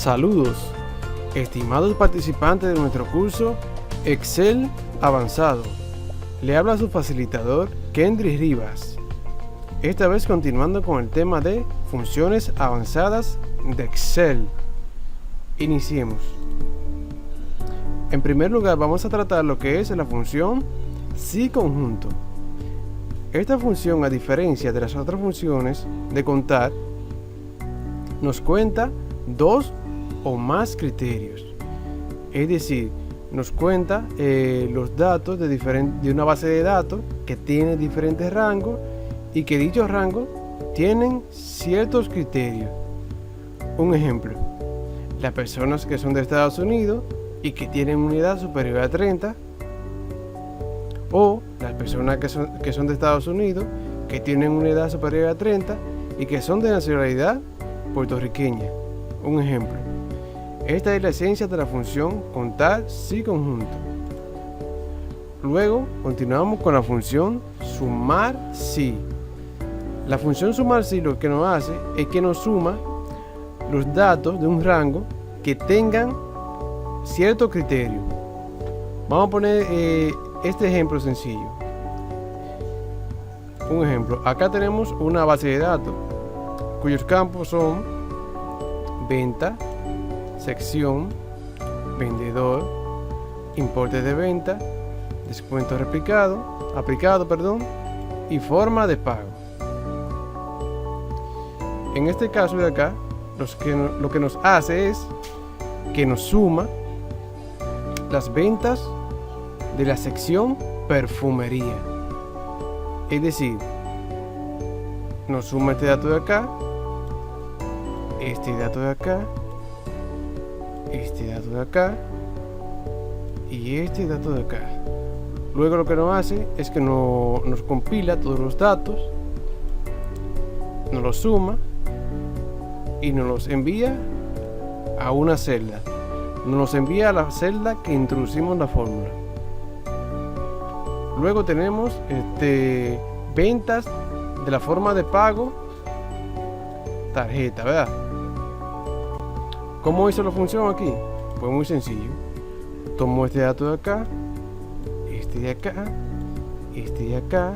Saludos, estimados participantes de nuestro curso Excel Avanzado. Le habla su facilitador Kendry Rivas. Esta vez continuando con el tema de funciones avanzadas de Excel. Iniciemos. En primer lugar vamos a tratar lo que es la función si conjunto. Esta función, a diferencia de las otras funciones de contar, nos cuenta dos o más criterios. Es decir, nos cuenta los datos de una base de datos que tiene diferentes rangos y que dichos rangos tienen ciertos criterios. Un ejemplo, las personas que son de Estados Unidos y que tienen una edad superior a 30, o las personas que son de Estados Unidos que tienen una edad superior a 30 y que son de nacionalidad puertorriqueña. Un ejemplo. Esta es la esencia de la función contar si conjunto. Luego continuamos con la función sumar si. La función sumar si lo que nos hace es que nos suma los datos de un rango que tengan cierto criterio. Vamos a poner este ejemplo sencillo. Un ejemplo, acá tenemos una base de datos cuyos campos son venta, sección, vendedor, importe de venta, descuento aplicado, y forma de pago. En este caso de acá, lo que nos hace es que nos suma las ventas de la sección perfumería. Es decir, nos suma este dato de acá, este dato de acá, este dato de acá y este dato de acá. Luego lo que nos hace es que nos compila todos los datos, nos los suma y nos los envía a una celda. Nos los envía a la celda que introducimos la fórmula. Luego tenemos ventas de la forma de pago tarjeta, ¿verdad? ¿Cómo hizo la función aquí? Pues muy sencillo. Tomo este dato de acá, este de acá, este de acá,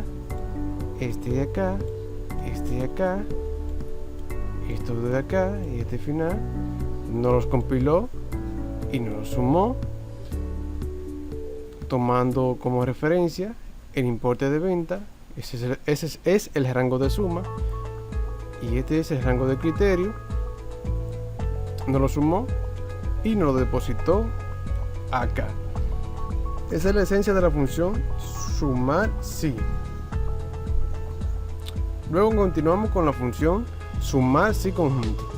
este de acá, este de acá, esto de acá y este final. Nos los compiló y nos los sumó, tomando como referencia el importe de venta. Ese es el rango de suma y este es el rango de criterio. Nos lo sumó y nos lo depositó acá. Esa es la esencia de la función sumar si. Luego continuamos con la función sumar si conjunto.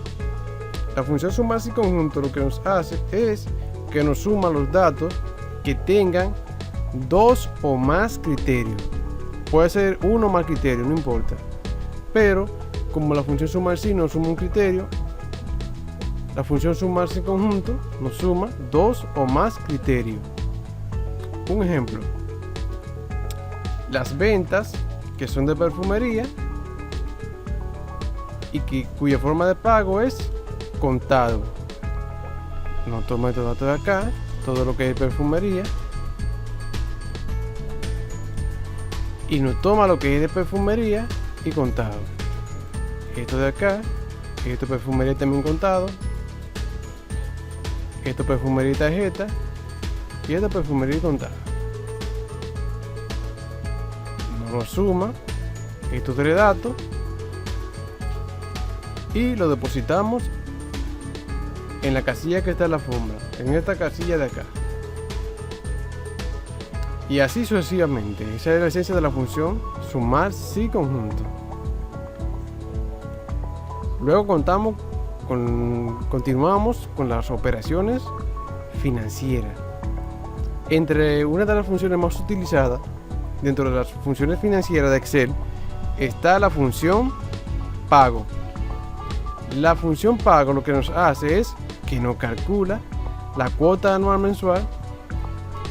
La función sumar si conjunto lo que nos hace es que nos suma los datos que tengan dos o más criterios. Puede ser uno o más criterios, no importa. Pero como la función sumar si nos suma un criterio, la función sumar si conjunto nos suma dos o más criterios. Un ejemplo, las ventas que son de perfumería y cuya forma de pago es contado. Nos toma estos datos de acá, todo lo que es perfumería, y nos toma lo que es de perfumería y contado. Esto de acá, esto perfumería también contado, esto perfumería y tarjeta, y esto perfumería y contado. Nos suma estos tres datos y lo depositamos en la casilla que está en la fórmula, en esta casilla de acá. Y así sucesivamente. Esa es la esencia de la función sumar si conjunto. Luego continuamos con las operaciones financieras. Entre una de las funciones más utilizadas dentro de las funciones financieras de Excel está la función pago. La función pago lo que nos hace es que nos calcula la cuota anual mensual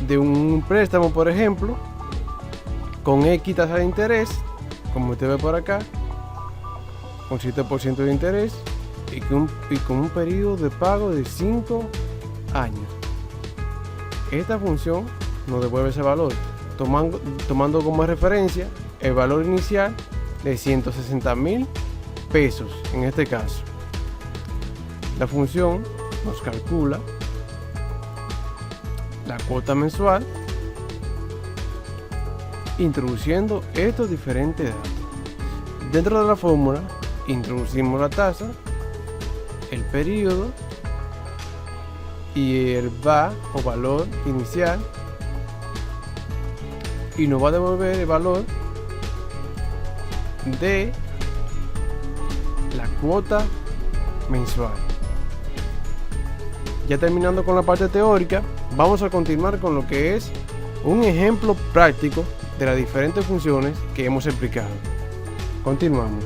de un préstamo, por ejemplo, con X tasa de interés, como usted ve por acá, con 7% de interés, y con un periodo de pago de 5 años. Esta función nos devuelve ese valor, tomando como referencia el valor inicial de 160.000 pesos en este caso. La función nos calcula la cuota mensual introduciendo estos diferentes datos. Dentro de la fórmula introducimos la tasa, el periodo y el VA o valor inicial, y nos va a devolver el valor de la cuota mensual. Ya terminando con la parte teórica, vamos a continuar con lo que es un ejemplo práctico de las diferentes funciones que hemos explicado. Continuamos.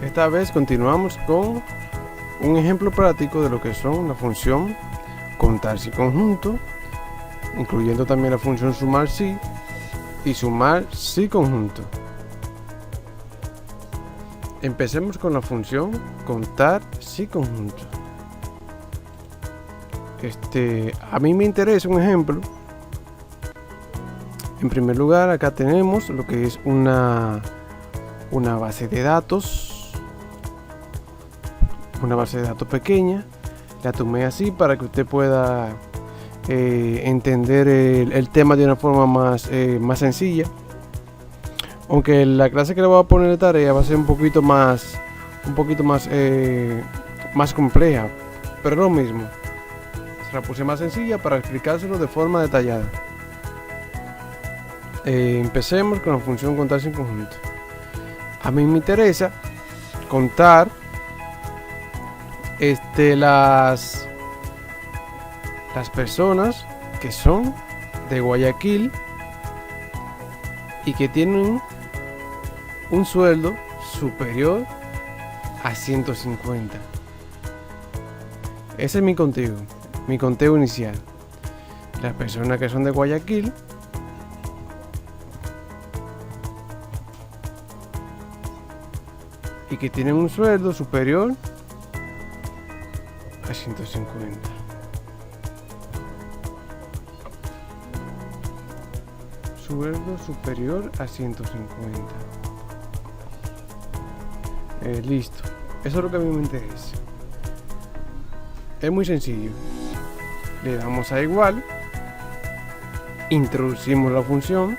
Esta vez continuamos con un ejemplo práctico de lo que son la función contar si conjunto, incluyendo también la función sumar si y sumar si conjunto. Empecemos con la función contar si conjunto. A mí me interesa un ejemplo. En primer lugar, acá tenemos lo que es una base de datos. Una base de datos pequeña. La tomé así para que usted pueda entender el tema de una forma más sencilla. Aunque la clase que le voy a poner de tarea va a ser un poquito más compleja, pero lo mismo. Se la puse más sencilla para explicárselo de forma detallada. Empecemos con la función contar sin conjunto. A mí me interesa contar las personas que son de Guayaquil y que tienen un sueldo superior a 150. Ese es mi conteo inicial. Las personas que son de Guayaquil y que tienen un sueldo superior a 150. Sueldo superior a 150. Listo. Eso es lo que a mí me interesa. Es muy sencillo. Le damos a igual. Introducimos la función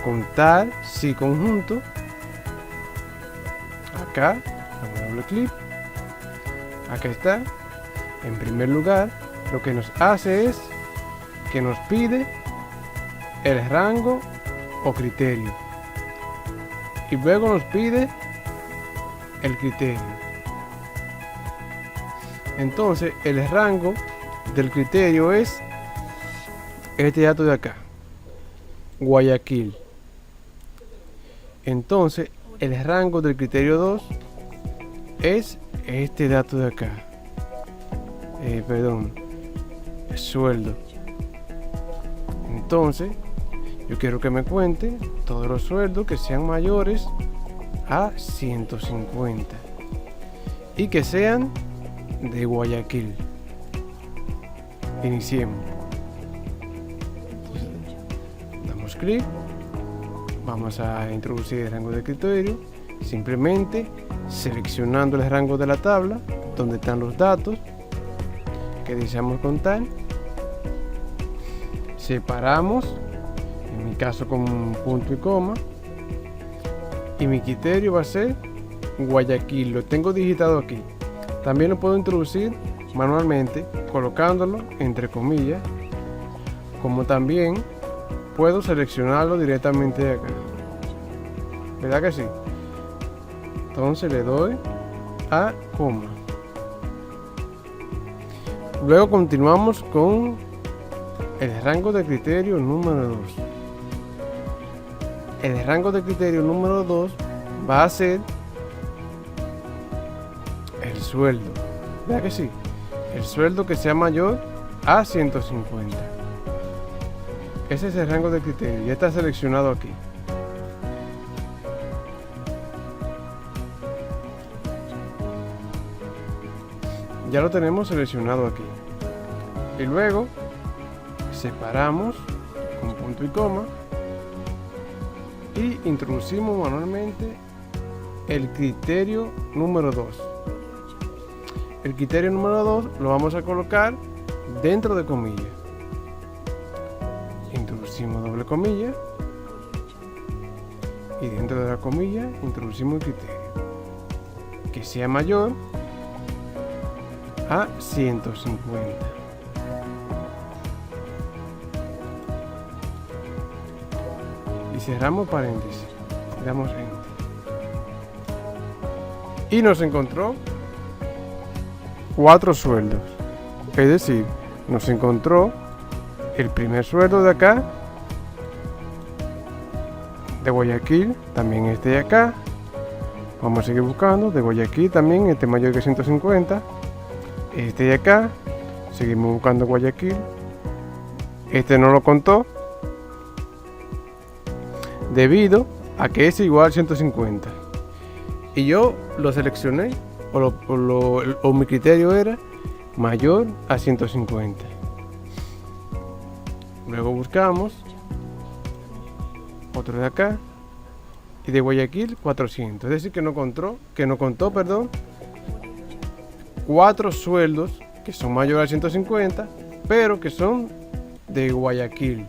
contar si conjunto. Acá, damos doble clic. Acá está. En primer lugar, lo que nos hace es que nos pide el rango o criterio. Y luego nos pide el criterio. Entonces, el rango del criterio es este dato de acá, Guayaquil. Entonces, el rango del criterio 2 es este dato de acá. El sueldo. Entonces, yo quiero que me cuente todos los sueldos que sean mayores a 150 y que sean de Guayaquil. Iniciemos. Entonces, damos clic. Vamos a introducir el rango de criterio, simplemente seleccionando el rango de la tabla donde están los datos que deseamos contar. Separamos, en mi caso con un punto y coma, y mi criterio va a ser Guayaquil. Lo tengo digitado aquí. También lo puedo introducir manualmente colocándolo entre comillas, como también puedo seleccionarlo directamente de acá. ¿Verdad que sí? Entonces le doy a coma. Luego continuamos con el rango de criterio número 2. El rango de criterio número 2 va a ser el sueldo. ¿Verdad que sí? El sueldo que sea mayor a 150. Ese es el rango de criterio. Ya está seleccionado aquí. Ya lo tenemos seleccionado aquí. Y luego separamos con punto y coma y introducimos manualmente el criterio número 2. El criterio número 2 lo vamos a colocar dentro de comillas. Introducimos doble comilla y dentro de la comilla introducimos el criterio que sea mayor a 150. Y cerramos paréntesis, le damos enter y nos encontró 4 sueldos. Es decir, nos encontró el primer sueldo de acá, de Guayaquil, también este de acá. Vamos a seguir buscando, de Guayaquil también, este mayor que 150. Este de acá, seguimos buscando Guayaquil. Este no lo contó, debido a que es igual a 150. Y yo lo seleccioné, o mi criterio era mayor a 150. Luego buscamos otro de acá y de Guayaquil 400, es decir que no contó 4 sueldos que son mayores a 150, pero que son de Guayaquil.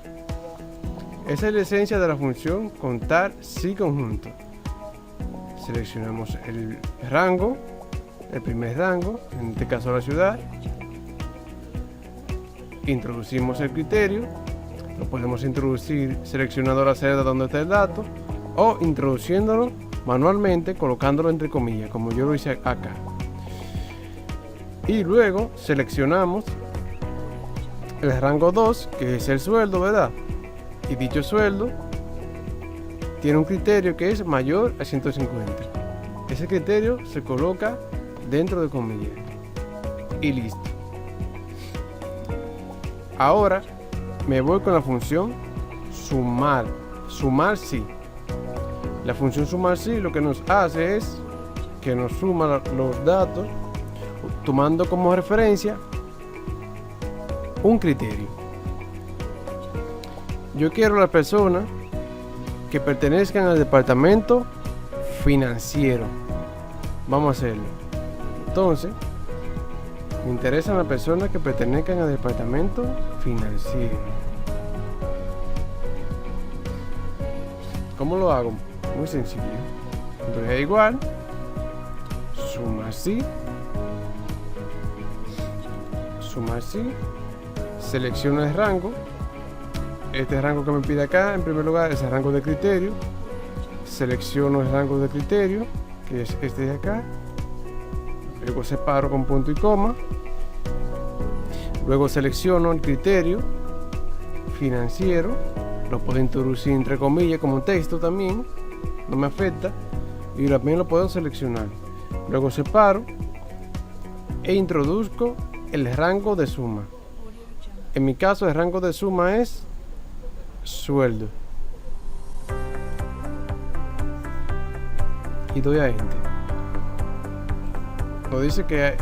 Esa es la esencia de la función contar sí conjunto. Seleccionamos el rango, el primer rango, en este caso la ciudad. Introducimos el criterio. Lo podemos introducir seleccionando la celda donde está el dato o introduciéndolo manualmente colocándolo entre comillas, como yo lo hice acá. Y luego seleccionamos el rango 2, que es el sueldo, ¿verdad? Y dicho sueldo tiene un criterio que es mayor a 150. Ese criterio se coloca dentro de comillas y listo. Ahora me voy con la función sumar. Sumar sí. La función sumar sí lo que nos hace es que nos suma los datos tomando como referencia un criterio. Yo quiero las personas que pertenezcan al departamento financiero. Vamos a hacerlo. Entonces, me interesan las personas que pertenezcan al departamento financiero. ¿Cómo lo hago? Muy sencillo. Entonces, igual, suma sí, selecciono el rango. Este rango que me pide acá, en primer lugar, es el rango de criterio. Selecciono el rango de criterio, que es este de acá. Luego separo con punto y coma. Luego selecciono el criterio financiero. Lo puedo introducir entre comillas como texto también, no me afecta. Y también lo puedo seleccionar. Luego separo e introduzco el rango de suma. En mi caso, el rango de suma es sueldo. Y doy a enter. Nos dice que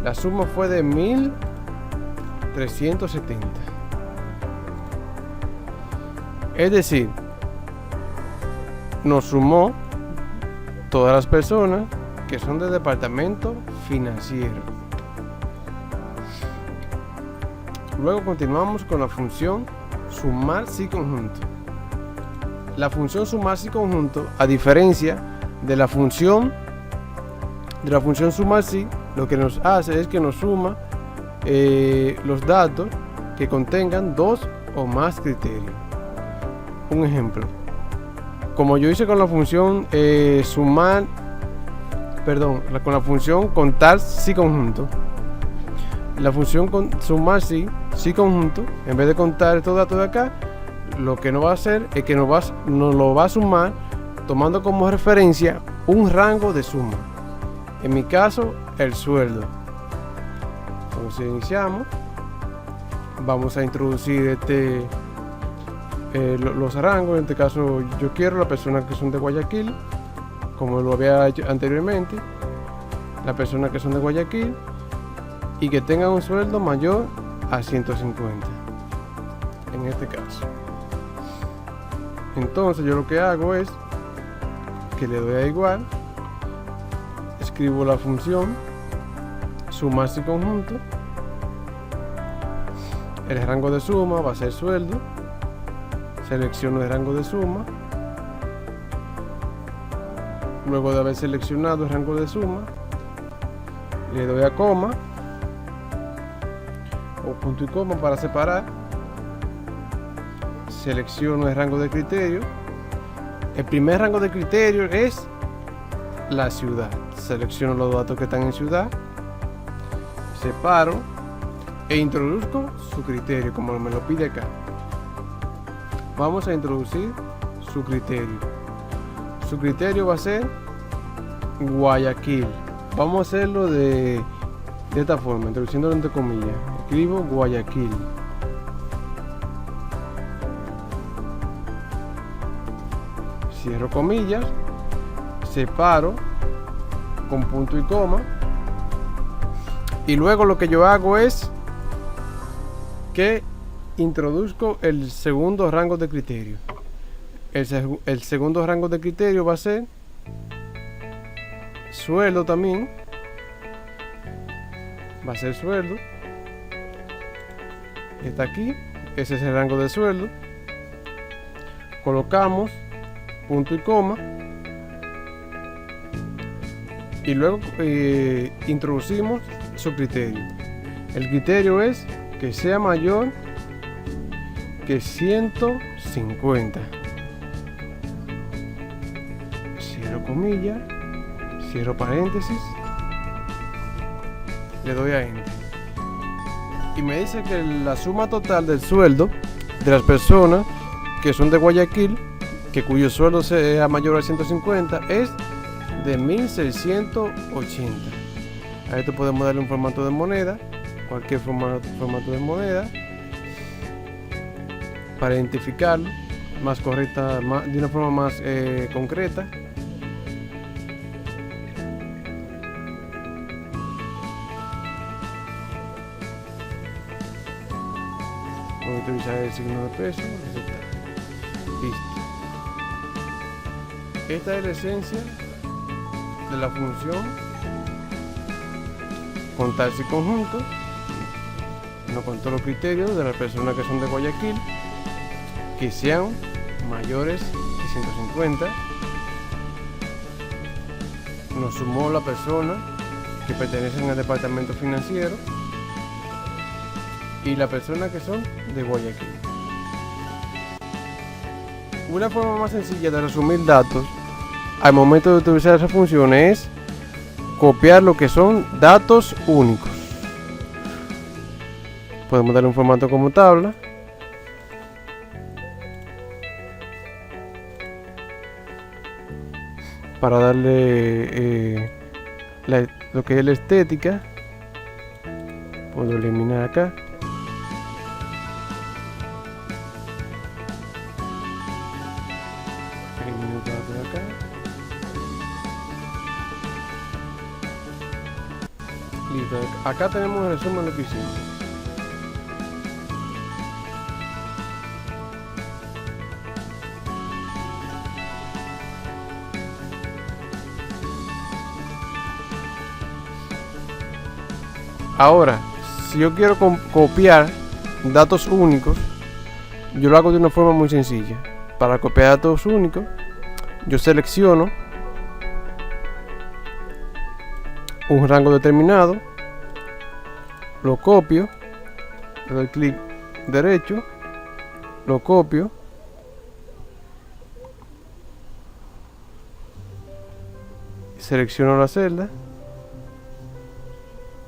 la suma fue de 1370. Es decir, nos sumó todas las personas que son del departamento financiero. Luego continuamos con la función sumar sí conjunto. La función sumar sí conjunto, a diferencia de la función sumar sí, lo que nos hace es que nos suma los datos que contengan 2 o más criterios. Un ejemplo, como yo hice con la función con la función contar sí conjunto, la función sumar sí conjunto, en vez de contar estos datos de acá, lo que nos va a hacer es que nos lo va a sumar tomando como referencia un rango de suma. En mi caso, el sueldo. Entonces iniciamos. Vamos a introducir los rangos. En este caso, yo quiero las personas que son de Guayaquil, como lo había hecho anteriormente. Las personas que son de Guayaquil. y que tengan un sueldo mayor a 150 en este caso. Entonces yo lo que hago es que le doy a igual, escribo la función sumarse conjunto, el rango de suma va a ser sueldo, selecciono el rango de suma, luego de haber seleccionado el rango de suma le doy a coma o punto y coma para separar, selecciono el rango de criterio. El primer rango de criterio es la ciudad, selecciono los datos que están en ciudad, separo e introduzco su criterio como me lo pide acá. Vamos a introducir su criterio. Su criterio va a ser Guayaquil. Vamos a hacerlo de esta forma, introduciéndolo entre comillas. Escribo Guayaquil. Cierro comillas, separo con punto y coma, y luego lo que yo hago es que introduzco el segundo rango de criterio. El segundo rango de criterio va a ser sueldo también, va a ser sueldo, está aquí, ese es el rango de sueldo, colocamos punto y coma y luego introducimos su criterio. El criterio es que sea mayor que 150. Cierro comillas, cierro paréntesis, le doy a enter y me dice que la suma total del sueldo de las personas que son de Guayaquil, que cuyo sueldo sea mayor a 150, es de 1680. A esto podemos darle un formato de moneda, cualquier formato de moneda, para identificarlo más correcta, de una forma más concreta. Voy a utilizar el signo de peso, aceptar. Listo. Esta es la esencia de la función contarse conjunto. Nos contó los criterios de las personas que son de Guayaquil, que sean mayores que 150. Nos sumó la persona que pertenecen al departamento financiero y la persona que son de Guayaquil. Una forma más sencilla de resumir datos al momento de utilizar esa función es copiar lo que son datos únicos. Podemos darle un formato como tabla. Para darle lo que es la estética, puedo eliminar acá. Elimino todo por acá. Listo. Acá tenemos el resumen de lo que hicimos. Ahora, si yo quiero copiar datos únicos, yo lo hago de una forma muy sencilla. Para copiar datos únicos, yo selecciono un rango determinado, lo copio, le doy clic derecho, lo copio, selecciono la celda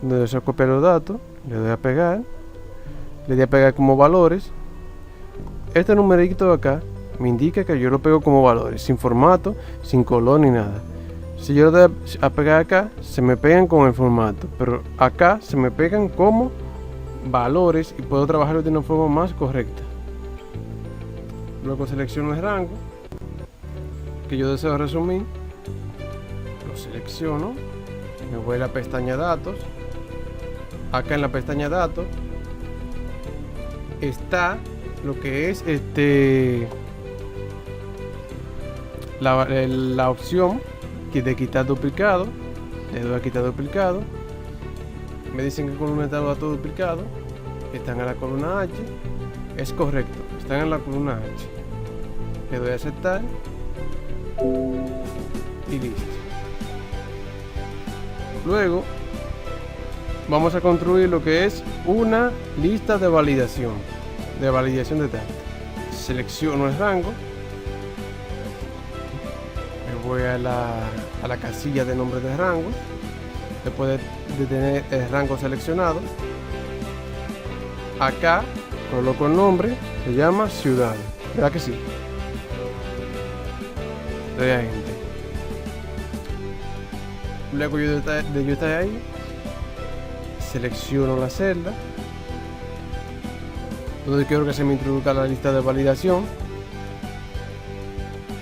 donde deseo copiar los datos, le doy a pegar, le doy a pegar como valores. Este numerito de acá me indica que yo lo pego como valores, sin formato, sin color ni nada. Si yo le doy a pegar acá, se me pegan con el formato, pero acá se me pegan como valores y puedo trabajarlo de una forma más correcta. Luego selecciono el rango que yo deseo resumir, lo selecciono, me voy a la pestaña datos, acá en la pestaña datos está lo que es la opción de quitar duplicado. Le doy a quitar duplicado. Me dicen que columna está los datos duplicados. Están en la columna H. Es correcto, están en la columna H. Le doy a aceptar y listo. Luego vamos a construir lo que es una lista de validación de datos. Selecciono el rango, me voy a la casilla de nombre de rango. Después de tener el rango seleccionado, acá coloco el nombre, se llama ciudad, ¿verdad que sí? Le doy a Enter. Luego yo estar ahí, selecciono la celda donde quiero que se me introduzca la lista de validación.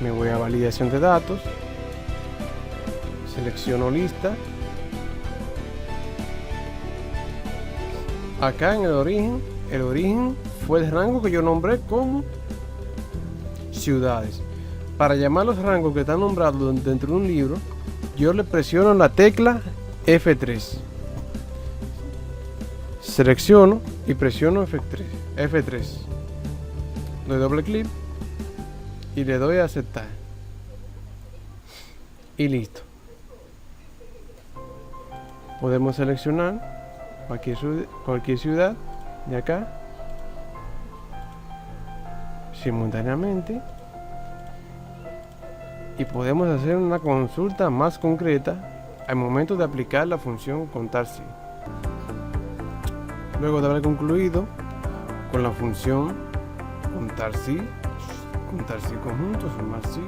Me voy a validación de datos, selecciono lista. Acá en el origen fue el rango que yo nombré como ciudades. Para llamar los rangos que están nombrados dentro de un libro, yo le presiono la tecla F3. Selecciono y presiono F3. Doy doble clic y le doy a aceptar. Y listo. Podemos seleccionar cualquier ciudad de acá simultáneamente y podemos hacer una consulta más concreta al momento de aplicar la función contar si. Luego de haber concluido con la función contar si conjunto, sumar si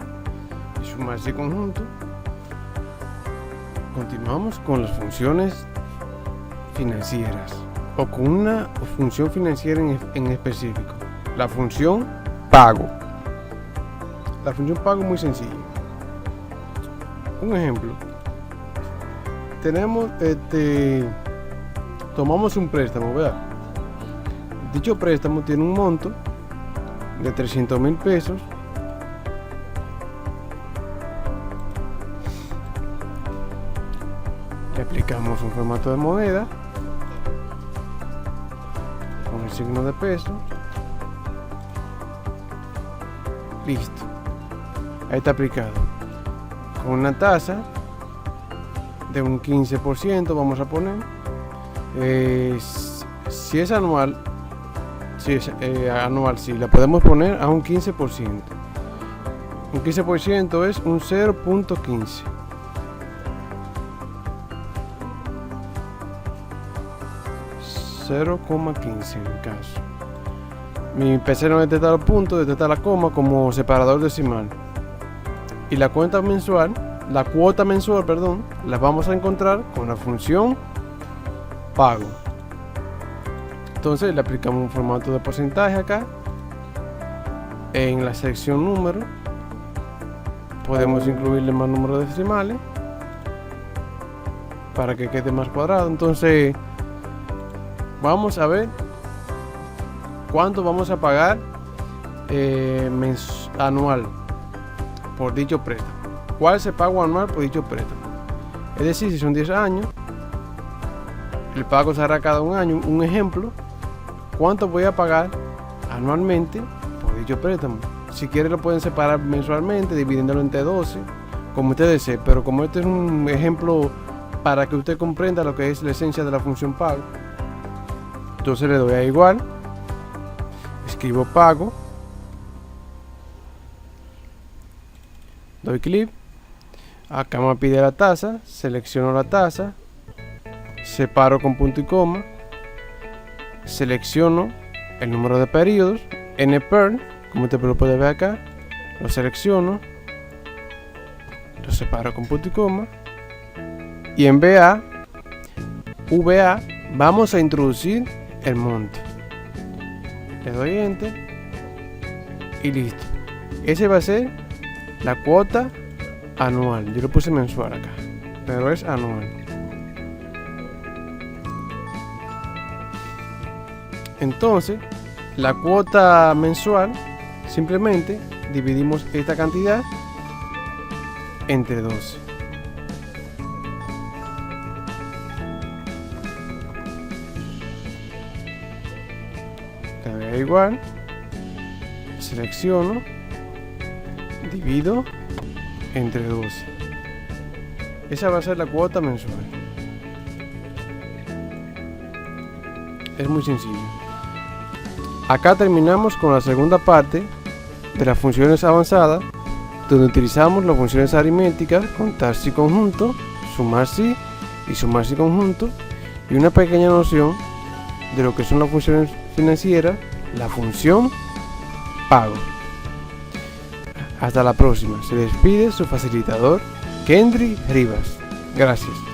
y sumar si conjunto, continuamos con las funciones financieras o con una función financiera en específico, la función pago. La función pago es muy sencilla. Un ejemplo, tenemos tomamos un préstamo, ¿verdad? Dicho préstamo tiene un monto de 300,000 pesos. Le aplicamos un formato de moneda con el signo de peso. Listo. Ahí está aplicado. Con una tasa de un 15%, vamos a poner. Si es anual, sí, la podemos poner a un 15%. Un 15% es un 0.15. .15 en el caso. Mi PC no detecta los puntos, detecta la coma como separador decimal. Y la cuota mensual, la vamos a encontrar con la función pago. Entonces le aplicamos un formato de porcentaje acá. En la sección número podemos incluirle más números decimales para que quede más cuadrado. Entonces vamos a ver cuánto vamos a pagar anual por dicho préstamo. ¿Cuál es el pago anual por dicho préstamo? Es decir, si son 10 años, el pago se hará cada un año. Un ejemplo, ¿cuánto voy a pagar anualmente por dicho préstamo? Si quieren lo pueden separar mensualmente, dividiéndolo entre 12, como usted desee. Pero como este es un ejemplo para que usted comprenda lo que es la esencia de la función pago, entonces le doy a igual, escribo pago, doy clic, acá me pide la tasa, selecciono la tasa, separo con punto y coma, selecciono el número de periodos, NPER, como usted lo puede ver acá, lo selecciono, lo separo con punto y coma, y en VA vamos a introducir el monto. Le doy enter y listo. Ese va a ser la cuota anual. Yo lo puse mensual acá, pero es anual. Entonces, la cuota mensual, simplemente dividimos esta cantidad entre 12. Le doy igual, selecciono, divido entre 12. Esa va a ser la cuota mensual. Es muy sencillo. Acá terminamos con la segunda parte de las funciones avanzadas, donde utilizamos las funciones aritméticas, contar si conjunto, sumar si y sumar si conjunto, y una pequeña noción de lo que son las funciones financieras, la función pago. Hasta la próxima. Se despide su facilitador, Kendry Rivas. Gracias.